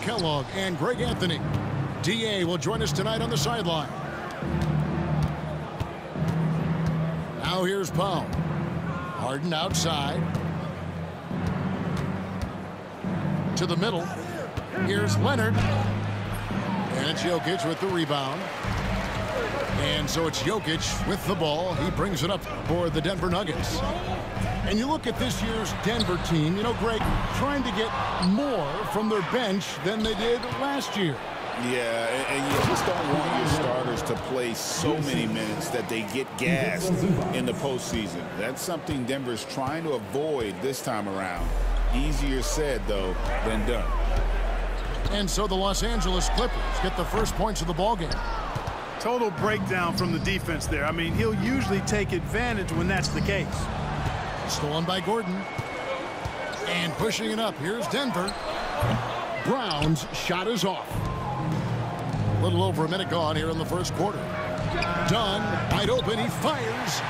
Kellogg and Greg Anthony. D.A. will join us tonight on the sideline. Now here's Powell. Harden outside. To the middle. Here's Leonard. And it's Jokic with the rebound. And so it's Jokic with the ball. He brings it up for the Denver Nuggets. And you look at this year's Denver team, you know, Greg, trying to get more from their bench than they did last year. Yeah, and you just don't want your starters to play so many minutes that they get gassed in the postseason. That's something Denver's trying to avoid this time around. Easier said, though, than done. And so the Los Angeles Clippers get the first points of the ballgame. Total breakdown from the defense there. I mean, he'll usually take advantage when that's the case. Stolen by Gordon. And pushing it up. Here's Denver. Brown's shot is off. A little over a minute gone here in the first quarter. Dunn, wide open. He fires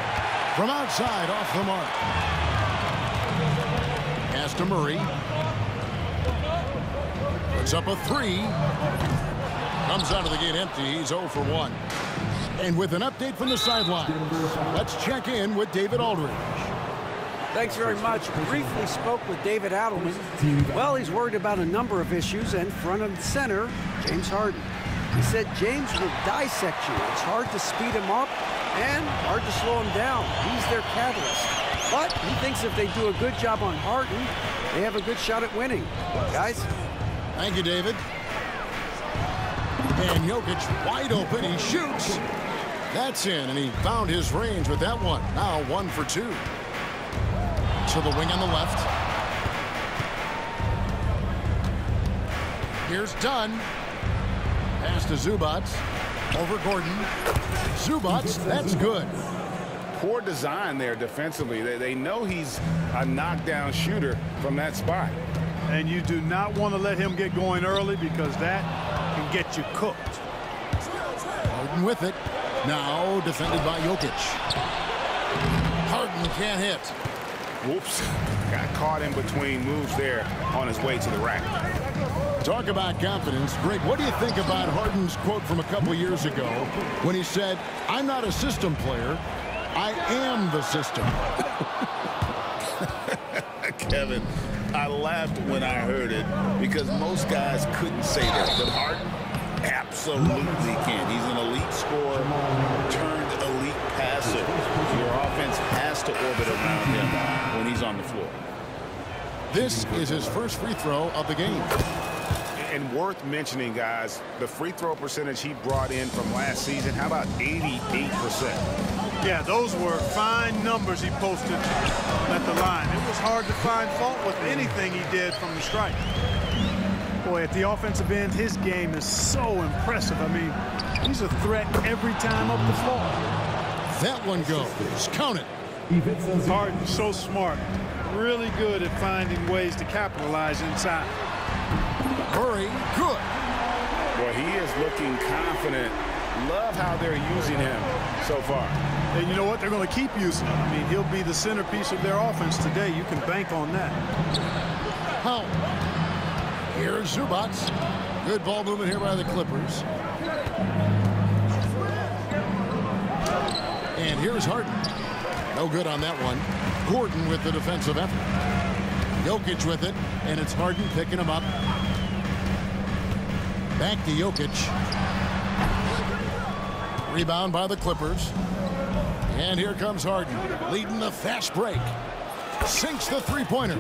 from outside off the mark. Pass to Murray. Puts up a three. Comes out of the gate empty. He's 0 for 1. And with an update from the sideline, let's check in with David Aldridge. Thanks very much. Briefly spoke with David Adelman. Well, he's worried about a number of issues, and front and center, James Harden. He said James will dissect you. It's hard to speed him up and hard to slow him down. He's their catalyst. But he thinks if they do a good job on Harden, they have a good shot at winning. Guys? Thank you, David. And Jokic wide open. He shoots. That's in, and he found his range with that one. Now 1 for 2. To the wing on the left. Here's Dunn. Pass to Zubac. Over Gordon. Zubac, that's good. Poor design there defensively. They know he's a knockdown shooter from that spot. And you do not want to let him get going early because that can get you cooked. Harden with it. Now defended by Jokic. Harden can't hit. Whoops. Got caught in between moves there on his way to the rack. Talk about confidence. Greg, what do you think about Harden's quote from a couple years ago when he said, "I'm not a system player, I am the system"? Kevin, I laughed when I heard it because most guys couldn't say that, but Harden absolutely can. He's an elite scorer turned elite passer. Your offense has to orbit around him when he's on the floor. This is his first free throw of the game. And worth mentioning, guys, the free throw percentage he brought in from last season, how about 88%? Yeah, those were fine numbers he posted at the line. It was hard to find fault with anything he did from the stripe. Boy, at the offensive end, his game is so impressive. I mean, he's a threat every time up the floor. That one goes. Count it. Harden's so smart. Really good at finding ways to capitalize inside. Murray, good. Boy, he is looking confident. Love how they're using him so far. And you know what? They're going to keep using him. I mean, he'll be the centerpiece of their offense today. You can bank on that. How? Here's Zubac. Good ball movement here by the Clippers. And here's Harden. No good on that one. Gordon with the defensive effort. Jokic with it, and it's Harden picking him up. Back to Jokic. Rebound by the Clippers. And here comes Harden, leading the fast break. Sinks the three-pointer.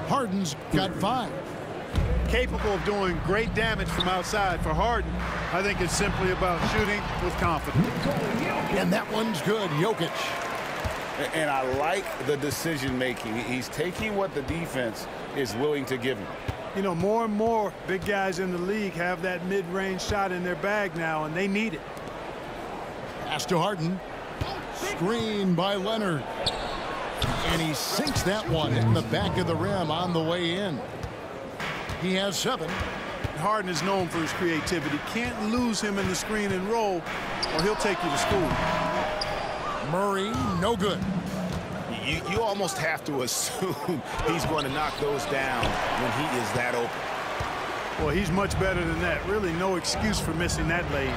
Harden's got 5. Capable of doing great damage from outside. For Harden, I think it's simply about shooting with confidence. And that one's good, Jokic. And I like the decision-making. He's taking what the defense is willing to give him. You know, more and more big guys in the league have that mid-range shot in their bag now, and they need it. Pass to Harden. Screen by Leonard. And he sinks that one in the back of the rim on the way in. He has 7. Harden is known for his creativity. Can't lose him in the screen and roll, or he'll take you to school. Murray, no good. You almost have to assume he's going to knock those down when he is that open. Well, he's much better than that. Really no excuse for missing that lane.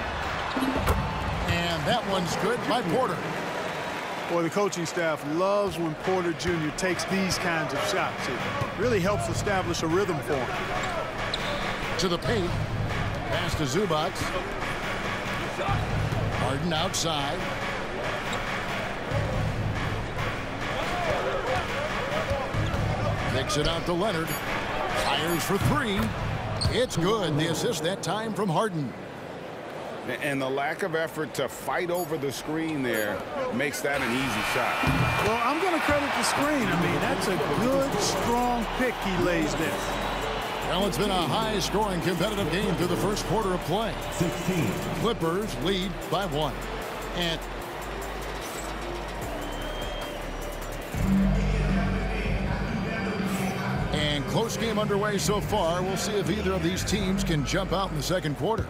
And that one's good by Porter. Boy, the coaching staff loves when Porter Jr. takes these kinds of shots. It really helps establish a rhythm for him. To the paint. Pass to Zubac. Harden outside. Kicks it out to Leonard. Fires for three. It's good. The assist that time from Harden. And the lack of effort to fight over the screen there makes that an easy shot. Well, I'm going to credit the screen. I mean, that's a good, strong pick he lays there. Well, it's been a high-scoring competitive game through the first quarter of play. 16. Clippers lead by 1. And close game underway so far. We'll see if either of these teams can jump out in the second quarter.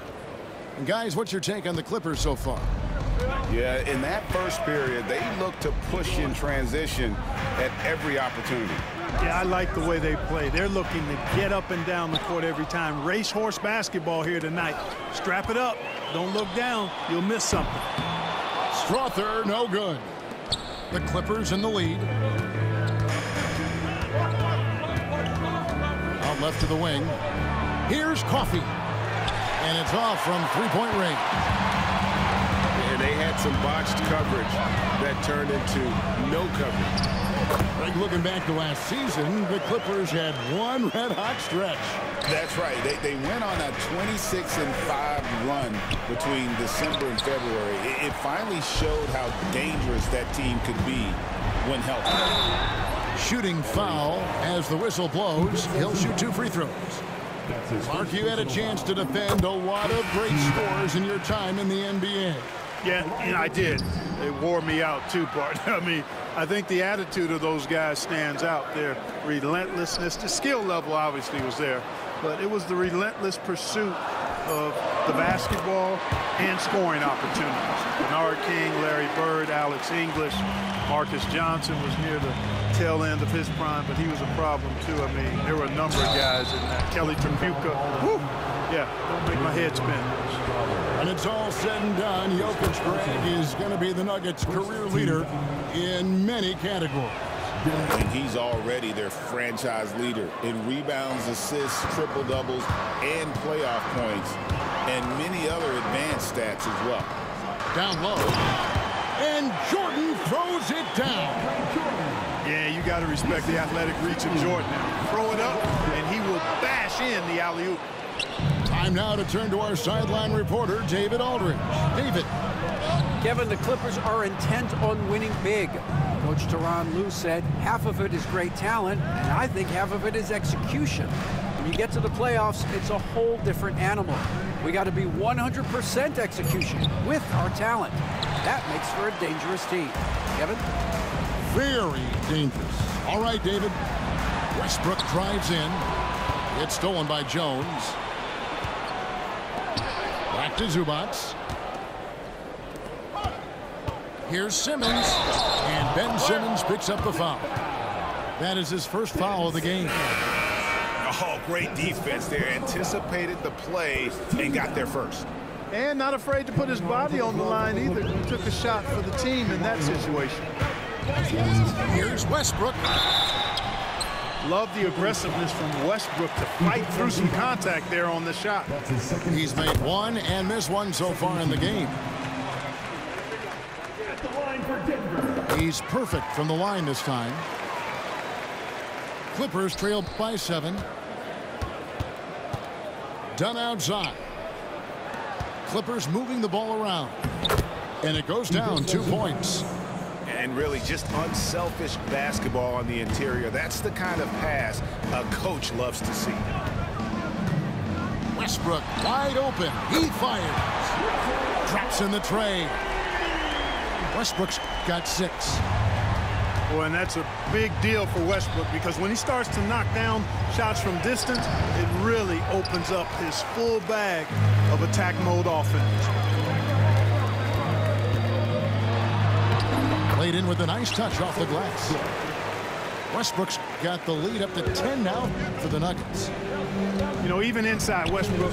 And guys, what's your take on the Clippers so far? Yeah, in that first period, they look to push in transition at every opportunity. Yeah, I like the way they play. They're looking to get up and down the court every time. Racehorse basketball here tonight. Strap it up. Don't look down. You'll miss something. Strother, no good. The Clippers in the lead. Out left to the wing. Here's Coffey. And it's off from three-point range. And they had some botched coverage that turned into no coverage. Greg, looking back to last season, the Clippers had one red-hot stretch. That's right. They went on a 26-5 run between December and February. It finally showed how dangerous that team could be when healthy. Shooting foul as the whistle blows. He'll shoot 2 free throws. Mark, you had a chance to defend a lot of great scores in your time in the NBA. Yeah, and I did. It wore me out too, partner. I mean, I think the attitude of those guys stands out. Their relentlessness, the skill level obviously was there, but it was the relentless pursuit of the basketball and scoring opportunities. Bernard King, Larry Bird, Alex English, Marcus Johnson was near the tail end of his prime, but he was a problem too. I mean, there were a number of guys in that. Kelly Tripucka. Woo! Yeah, don't make my head spin. And it's all said and done. Jokic, Greg, is going to be the Nuggets' career leader in many categories. And he's already their franchise leader in rebounds, assists, triple-doubles, and playoff points, and many other advanced stats as well. Down low. And Jordan throws it down. Yeah, you got to respect the athletic reach of Jordan. Throw it up, and he will bash in the alley-oop. Time now to turn to our sideline reporter, David Aldridge. David. Kevin, the Clippers are intent on winning big. Coach Tyronn Lue said half of it is great talent, and I think half of it is execution. When you get to the playoffs, it's a whole different animal. We got to be 100% execution with our talent. That makes for a dangerous team. Kevin? Very dangerous. All right, David. Westbrook drives in. It's stolen by Jones. Back to Zubac. Here's Simmons. And Ben Simmons picks up the foul. That is his first foul of the game. Oh, great defense there. Anticipated the play and got there first. And not afraid to put his body on the line either. He took a shot for the team in that situation. Here's Westbrook. Love the aggressiveness from Westbrook to fight through some contact there on the shot. He's made one and missed one so far in the game. He's perfect from the line this time. Clippers trail by 7. Done outside. Clippers moving the ball around. And it goes down 2 points. And really just unselfish basketball on the interior. That's the kind of pass a coach loves to see. Westbrook wide open. He fires. Drops in the tray. Westbrook's got 6. Boy, and that's a big deal for Westbrook because when he starts to knock down shots from distance, it really opens up his full bag of attack mode offense. Played in with a nice touch off the glass. Westbrook's got the lead up to 10 now for the Nuggets. You know, even inside, Westbrook,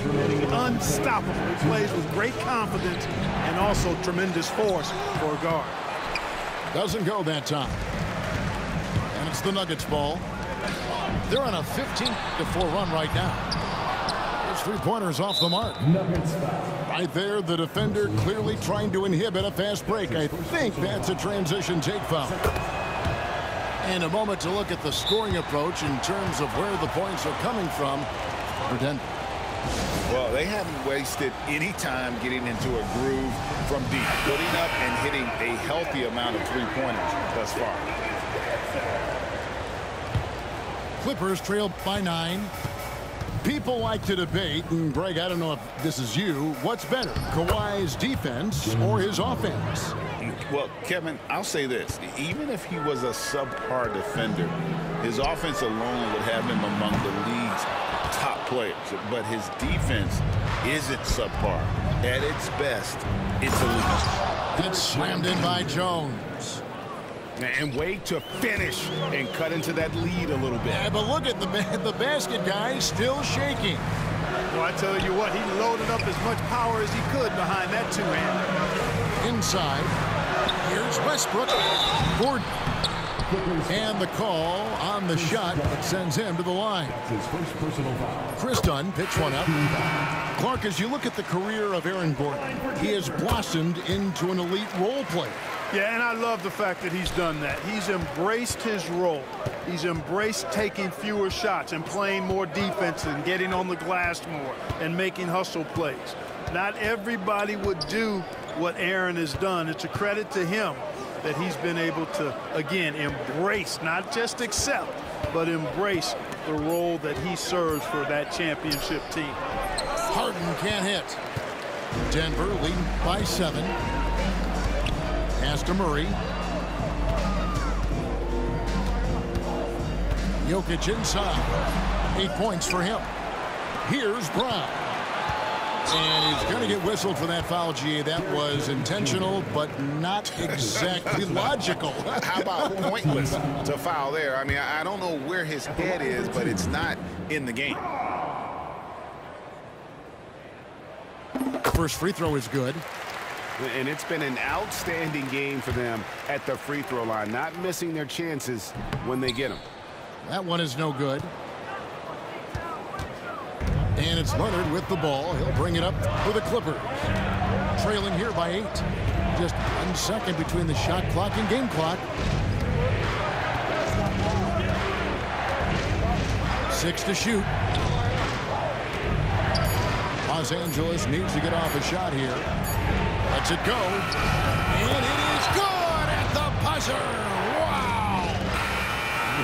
unstoppable. He plays with great confidence and also tremendous force for a guard. Doesn't go that time. And it's the Nuggets ball. They're on a 15-4 run right now. His three-pointer's off the mark. Right there, the defender clearly trying to inhibit a fast break. I think that's a transition take foul. And a moment to look at the scoring approach in terms of where the points are coming from for Denver. Well, they haven't wasted any time getting into a groove from deep, putting up and hitting a healthy amount of three-pointers thus far. Clippers trail by 9. People like to debate, and Greg, I don't know if this is you, what's better, Kawhi's defense or his offense? Well, Kevin, I'll say this. Even if he was a subpar defender, his offense alone would have him among the league's top players. But his defense isn't subpar. At its best, it's elite. That's slammed in by Jones. And wait to finish and cut into that lead a little bit. Yeah, but look at the basket guy still shaking. Well, I tell you what, he loaded up as much power as he could behind that two-hander. Inside, here's Westbrook. Gordon. And the call on the shot that sends him to the line. Chris Dunn picks one up. Clark, as you look at the career of Aaron Gordon, he has blossomed into an elite role player. Yeah, and I love the fact that he's done that. He's embraced his role. He's embraced taking fewer shots and playing more defense and getting on the glass more and making hustle plays. Not everybody would do what Aaron has done. It's a credit to him that he's been able to, again, embrace, not just accept, but embrace the role that he serves for that championship team. Harden can't hit. Denver leading by 7. Pass to Murray. Jokic inside. 8 points for him. Here's Brown. And he's going to get whistled for that foul, GA. That was intentional, but not exactly logical. How about pointless to foul there? I mean, I don't know where his head is, but it's not in the game. First free throw is good. And it's been an outstanding game for them at the free throw line, not missing their chances when they get them. That one is no good. And it's Leonard with the ball. He'll bring it up for the Clippers. Trailing here by 8. Just 1 second between the shot clock and game clock. 6 to shoot. Los Angeles needs to get off a shot here. Lets it go. And it is good at the buzzer. Wow.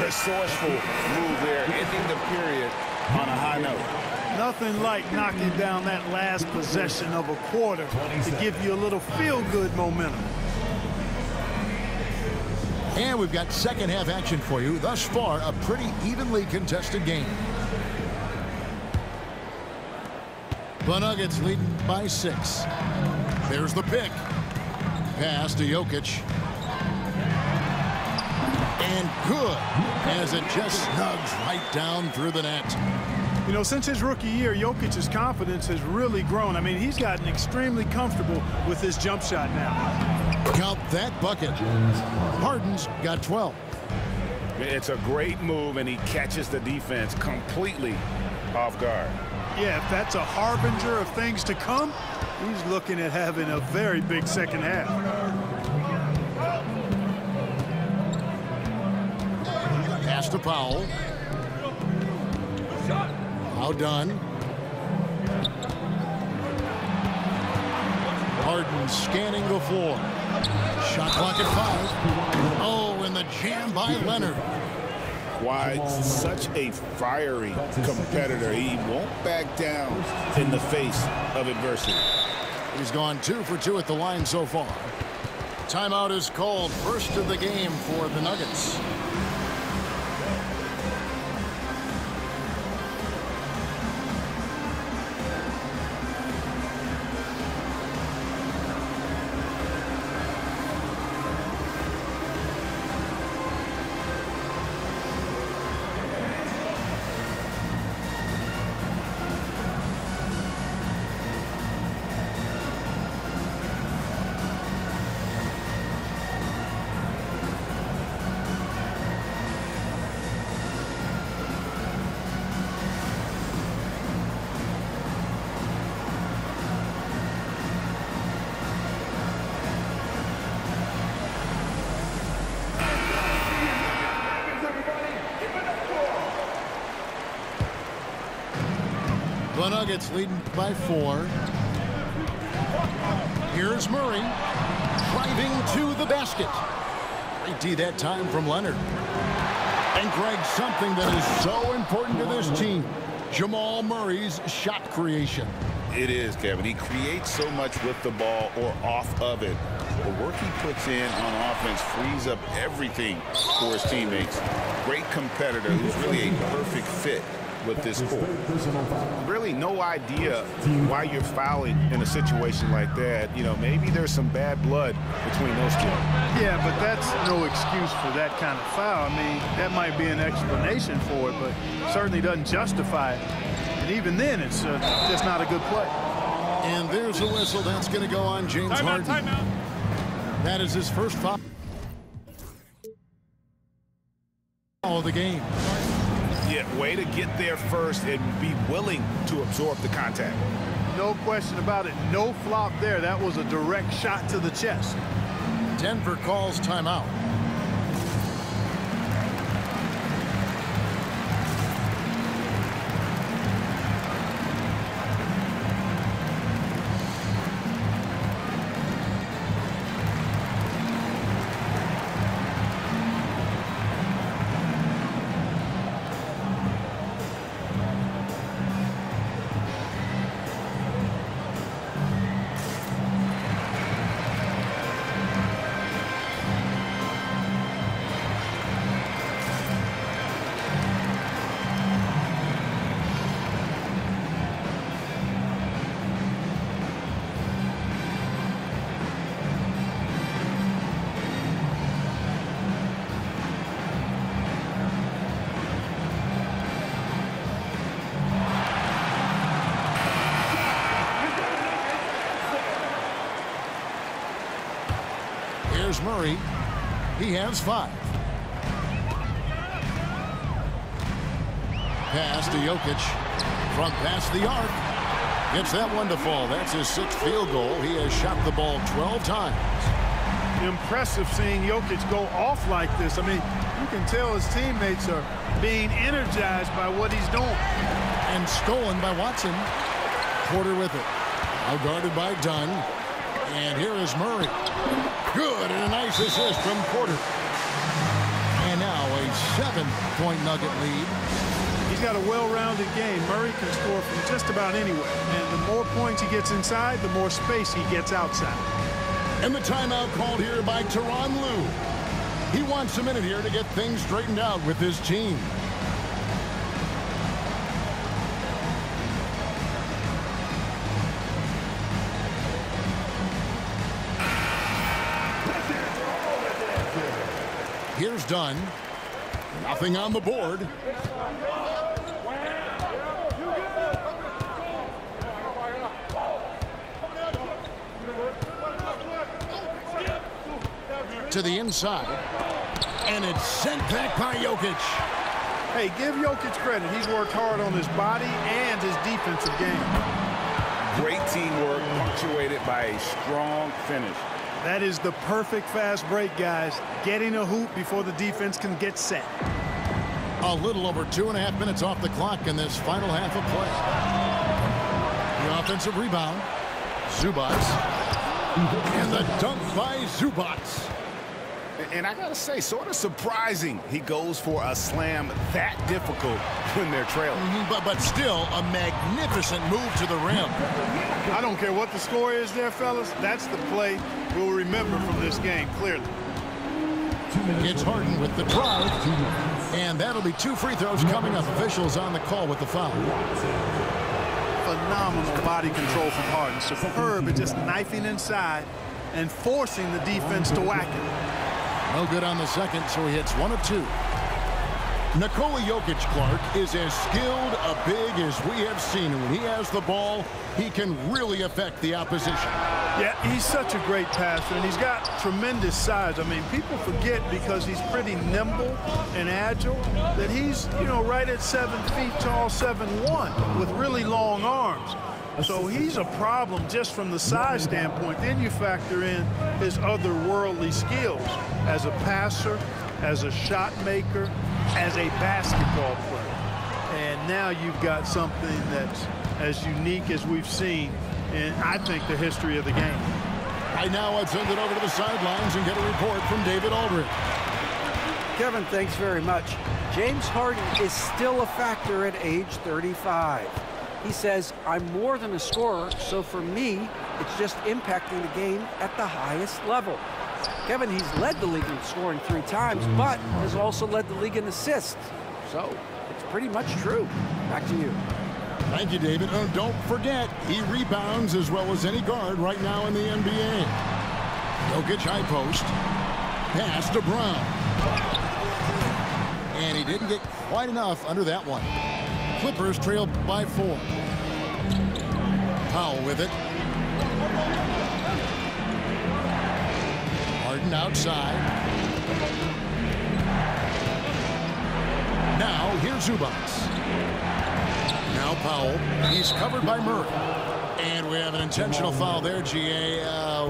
Resourceful move there, ending the period on a high note. Nothing like knocking down that last possession of a quarter to give you a little feel-good momentum. And we've got second half action for you. Thus far, a pretty evenly contested game. The Nuggets leading by 6. There's the pick. Pass to Jokic. And good, as it just snugs right down through the net. You know, since his rookie year, Jokic's confidence has really grown. I mean, he's gotten extremely comfortable with his jump shot now. Count that bucket. Harden's got 12. It's a great move, and he catches the defense completely off guard. Yeah, if that's a harbinger of things to come, he's looking at having a very big second half. Pass to Powell. Now done. Harden scanning the floor. Shot clock at 5. Oh, and the jam by Leonard. Why such a fiery competitor. He won't back down in the face of adversity. He's gone 2 for 2 at the line so far. Timeout is called. First of the game for the Nuggets. The Nuggets leading by 4. Here's Murray driving to the basket. Great D that time from Leonard. And Greg, something that is so important to this team, Jamal Murray's shot creation. It is, Kevin. He creates so much with the ball or off of it. The work he puts in on offense frees up everything for his teammates. Great competitor who's really a perfect fit with this court. Really no idea why you're fouling in a situation like that. You know, maybe there's some bad blood between those two. Yeah, but that's no excuse for that kind of foul. I mean, that might be an explanation for it, but certainly doesn't justify it. And even then, it's just not a good play. And there's a whistle. That's going to go on James Harden. Timeout. That is his first foul of the game. Yeah, way to get there first and be willing to absorb the contact. No question about it. No flop there. That was a direct shot to the chest. Denver calls timeout. Here's Murray. He has 5. Pass to Jokic. From past the arc. Gets that one to fall. That's his 6th field goal. He has shot the ball 12 times. Impressive seeing Jokic go off like this. I mean, you can tell his teammates are being energized by what he's doing. And stolen by Watson. Porter with it. Now guarded by Dunn. And here is Murray. Good, and a nice assist from Porter. And now a 7-point Nugget lead. He's got a well-rounded game. Murray can score from just about anywhere. And the more points he gets inside, the more space he gets outside. And the timeout called here by Tyronn Lue. He wants a minute here to get things straightened out with his team. Here's Dunn. Nothing on the board. To the inside. And it's sent back by Jokic. Hey, give Jokic credit. He's worked hard on his body and his defensive game. Great teamwork punctuated by a strong finish. That is the perfect fast break, guys. Getting a hoop before the defense can get set. A little over 2.5 minutes off the clock in this final half of play. The offensive rebound. Zubac. And the dunk by Zubac. And I gotta say, sort of surprising he goes for a slam that difficult when they're trailing. But still a magnificent move to the rim. I don't care what the score is there, fellas. That's the play we'll remember from this game, clearly. It's Harden with the drive. And that'll be 2 free throws coming up. Officials on the call with the foul. Phenomenal body control from Harden. Superb at just knifing inside and forcing the defense to whack him. No good on the second, so he hits 1 of 2. Nikola Jokic, Clark, is as skilled a big as we have seen. When he has the ball, he can really affect the opposition. Yeah, he's such a great passer, and he's got tremendous size. I mean, people forget because he's pretty nimble and agile that he's, right at 7 feet tall, 7'1", with really long arms. So he's a problem just from the size standpoint. Then you factor in his otherworldly skills as a passer, as a shot maker, as a basketball player. And now you've got something that's as unique as we've seen in, I think, the history of the game. Right now, I'd send it over to the sidelines and get a report from David Aldridge. Kevin, thanks very much. James Harden is still a factor at age 35. He says, I'm more than a scorer, so for me, it's just impacting the game at the highest level. Kevin, he's led the league in scoring 3 times, but has also led the league in assists. So it's pretty much true. Back to you. Thank you, David. Oh, don't forget, he rebounds as well as any guard right now in the NBA. Jokic high post. Pass to Brown. And he didn't get quite enough under that one. Clippers trail by 4. Powell with it. Harden outside. Now here's Zubac. Now Powell. He's covered by Murray. And we have an intentional foul there, GA.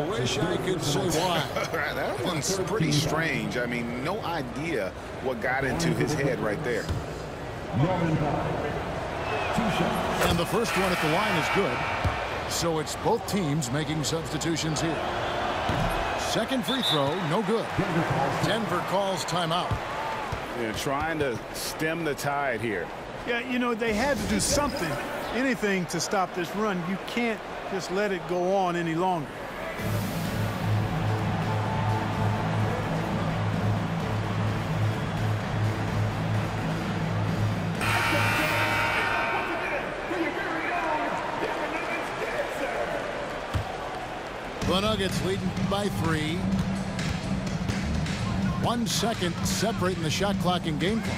Wish I could say why. That one's pretty strange. I mean, no idea what got into his head right there. And the first one at the line is good. So it's both teams making substitutions here. Second free throw, no good. Denver calls timeout. They're trying to stem the tide here. Yeah, you know, they had to do something, anything to stop this run. You can't just let it go on any longer. The Nuggets leading by 3. 1 second separating the shot clock and game clock.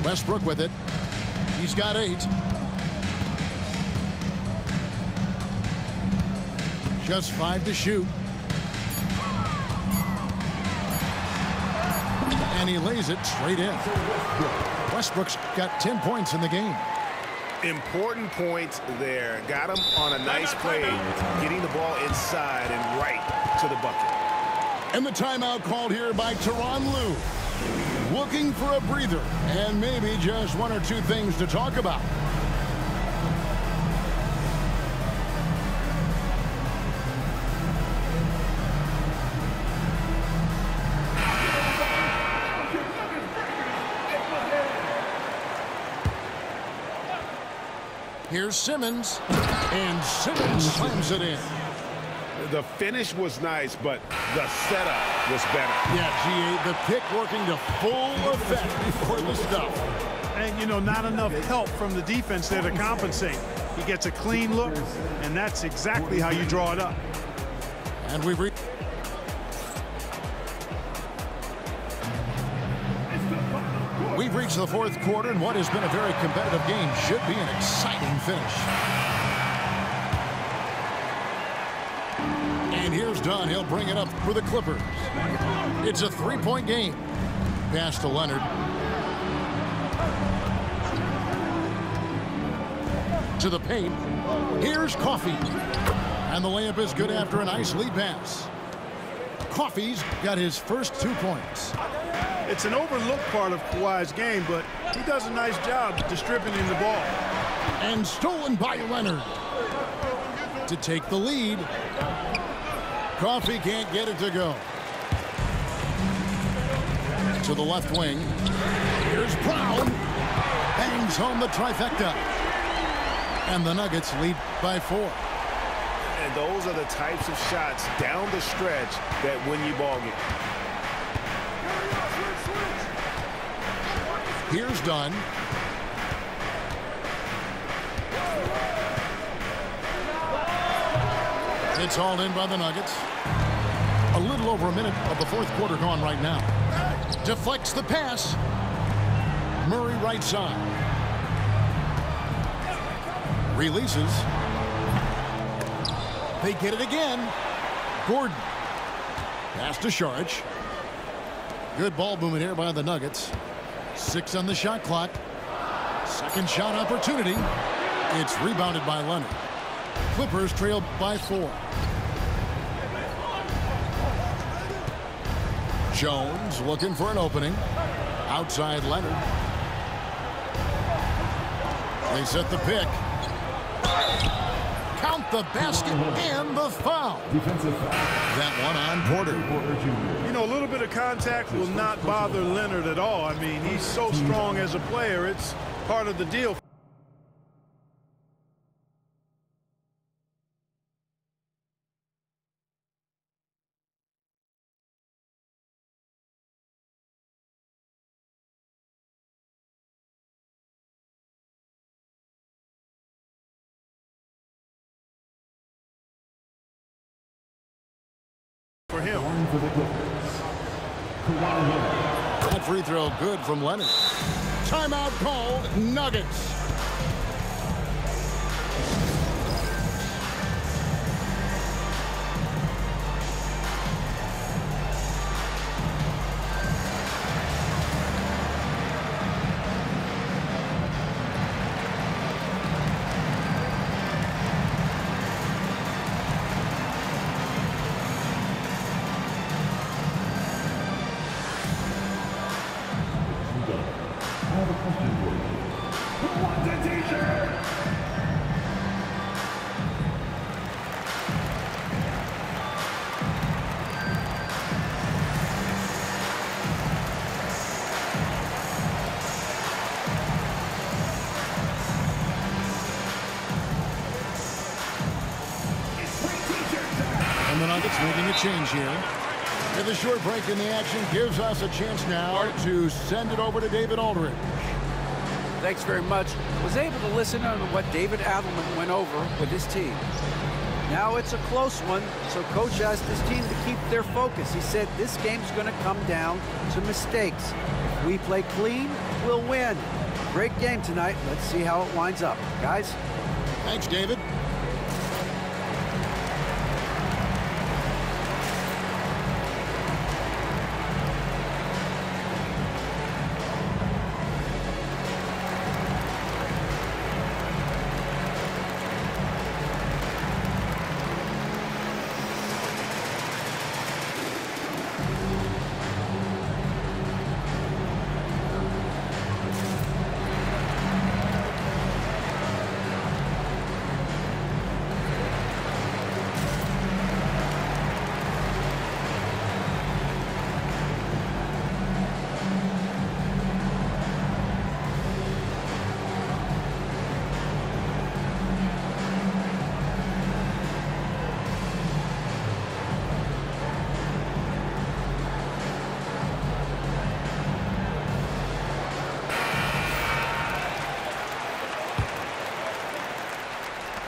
Westbrook with it. He's got 8. Just 5 to shoot. And he lays it straight in. Westbrook's got 10 points in the game. Important points there. Got him on a nice play, getting the ball inside and right to the bucket. And the timeout called here by Tyronn Lue. Looking for a breather and maybe just 1 or 2 things to talk about. Here's Simmons, and Simmons slams it in. The finish was nice, but the setup was better. Yeah, GA, the pick working to full effect before the stuff. And, you know, not enough help from the defense there to compensate. He gets a clean look, and that's exactly how you draw it up. And we've reached... We've reached the 4th quarter, and what has been a very competitive game should be an exciting finish. And here's Dunn. He'll bring it up for the Clippers. It's a 3-point game. Pass to Leonard. To the paint. Here's Coffey. And the layup is good after a nice lead pass. Coffey's got his first 2 points. It's an overlooked part of Kawhi's game, but he does a nice job distributing the ball. And stolen by Leonard. To take the lead. Coffey can't get it to go. To the left wing. Here's Brown. Bangs home the trifecta. And the Nuggets lead by 4. And those are the types of shots down the stretch that win you ball games. Here's Dunn. It's hauled in by the Nuggets. A little over a minute of the 4th quarter gone right now. Deflects the pass. Murray right side. Releases. They get it again. Gordon. Pass to Saric. Good ball movement here by the Nuggets. 6 on the shot clock. Second shot opportunity. It's rebounded by Leonard. Clippers trail by 4. Jones looking for an opening. Outside Leonard. They set the pick. Count the basket and the foul. That one on Porter. You know, a little bit of contact will not bother Leonard at all. I mean, he's so strong as a player. It's part of the deal. For him. That free throw good from Leonard. Timeout called, Nuggets. And the Nuggets making a change here. And the short break in the action gives us a chance now to send it over to David Aldridge. Thanks very much. Was able to listen to what David Adelman went over with his team. Now it's a close one, so Coach asked his team to keep their focus. He said this game's going to come down to mistakes. If we play clean, we'll win. Great game tonight. Let's see how it winds up. Guys? Thanks, David.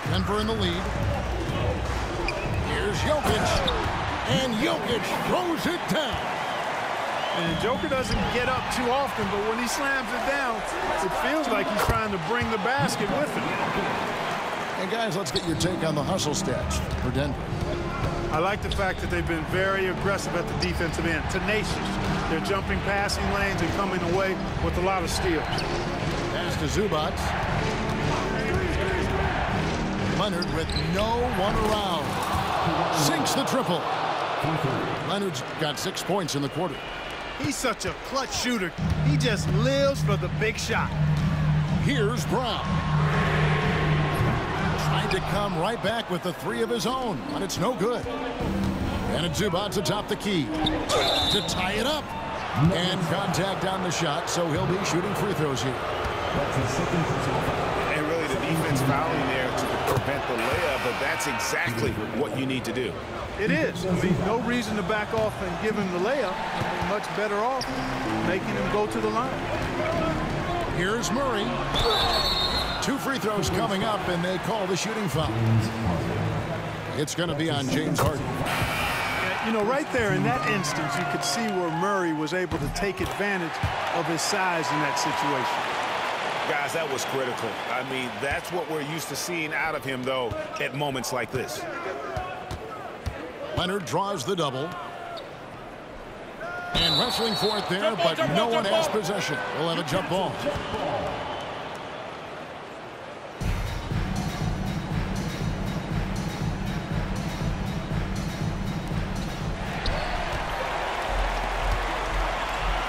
Denver in the lead. Here's Jokic. And Jokic throws it down. And Joker doesn't get up too often, but when he slams it down, it feels like he's trying to bring the basket with him. And guys, let's get your take on the hustle stats for Denver. I like the fact that they've been very aggressive at the defensive end, tenacious. They're jumping passing lanes and coming away with a lot of steals. Pass to Zubac. Leonard with no one around. Sinks the triple. Leonard's got 6 points in the quarter. He's such a clutch shooter. He just lives for the big shot. Here's Brown. Trying to come right back with the three of his own, but it's no good. And it's Zubac atop the key to tie it up. And contact on the shot, so he'll be shooting free throws here. And really the defense fouling there to prevent the layup, but that's exactly what you need to do. It is. I mean, no reason to back off and give him the layup. I mean, much better off making him go to the line. Here's Murray. 2 free throws coming up, and they call the shooting foul. It's going to be on James Harden. You know, right there in that instance, you could see where Murray was able to take advantage of his size in that situation. Guys, that was critical. I mean, that's what we're used to seeing out of him, though, at moments like this. Leonard draws the double. And wrestling for it there, but no one has possession. We'll have a jump ball.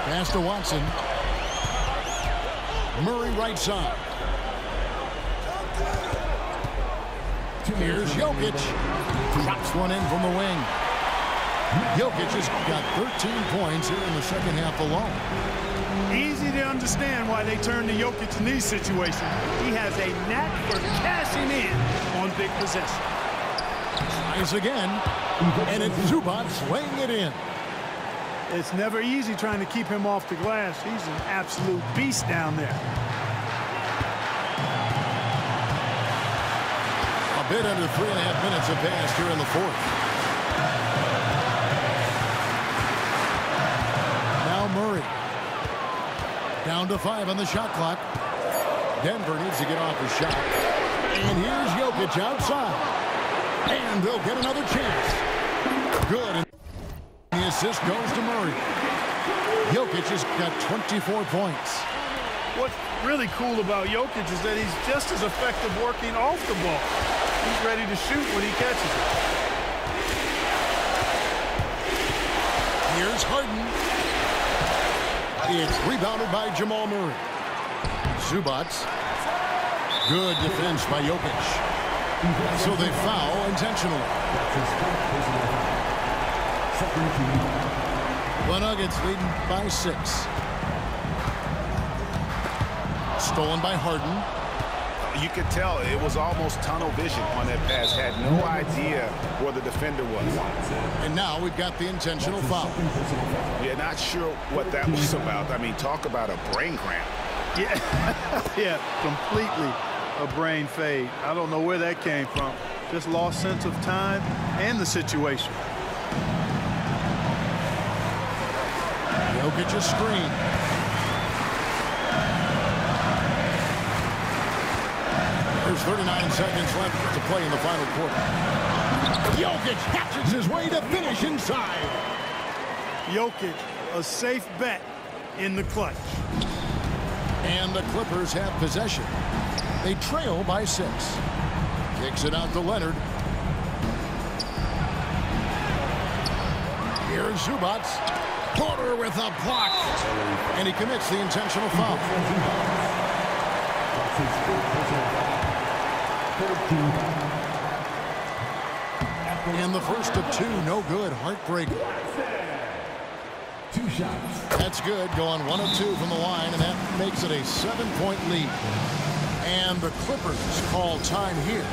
Pass to Watson. Murray right side. Here's Jokic. Drops one in from the wing. Jokic has got 13 points here in the second half alone. Easy to understand why they turn to Jokic in these situations. He has a knack for cashing in on big possession. Tries again, and it's Zubac laying it in. It's never easy trying to keep him off the glass. He's an absolute beast down there. A bit under 3.5 minutes have passed here in the fourth. Now Murray. Down to 5 on the shot clock. Denver needs to get off the shot. And here's Jokic outside. And they'll get another chance. Good. And the assist goes to Murray. Jokic has got 24 points. What's really cool about Jokic is that he's just as effective working off the ball. He's ready to shoot when he catches it. Here's Harden. It's rebounded by Jamal Murray. Zubac. Good defense by Jokic. So they foul intentionally. The Nuggets leading by 6. Stolen by Harden. You could tell it was almost tunnel vision on that pass. Had no idea where the defender was. And now we've got the intentional foul. Yeah, not sure what that was about. I mean, talk about a brain cramp. Yeah, yeah, completely a brain fade. I don't know where that came from. Just lost sense of time and the situation. Jokic's screen. There's 39 seconds left to play in the final quarter. Jokic hatches his way to finish inside. Jokic, a safe bet in the clutch. And the Clippers have possession. They trail by 6. Kicks it out to Leonard. Here's Zubac. Porter with a block. And he commits the intentional foul. And the first of 2, no good. Heartbreaker. 2 shots. That's good. Going 1 of 2 from the line, and that makes it a 7-point lead. And the Clippers call time here.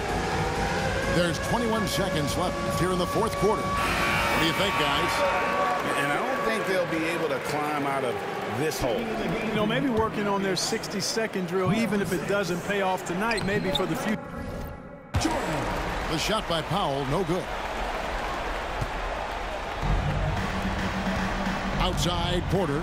There's 21 seconds left here in the fourth quarter. What do you think, guys? And I don't think they'll be able to climb out of this hole. You know, maybe working on their 60-second drill, even if it doesn't pay off tonight, maybe for the future. The shot by Powell, no good. Outside, Porter.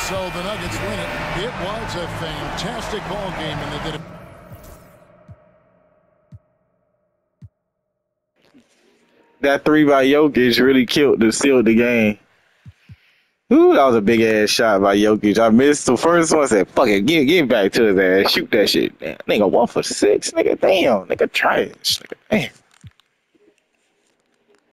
So the Nuggets win it. It was a fantastic ball game, and they did it. That 3 by Jokic really killed to seal the game. Ooh, that was a big ass shot by Jokic. I missed the first one. I said, fuck it, get back to his ass. Shoot that shit. Damn, nigga 1 for 6. Nigga, damn. Nigga trash. Nigga, damn.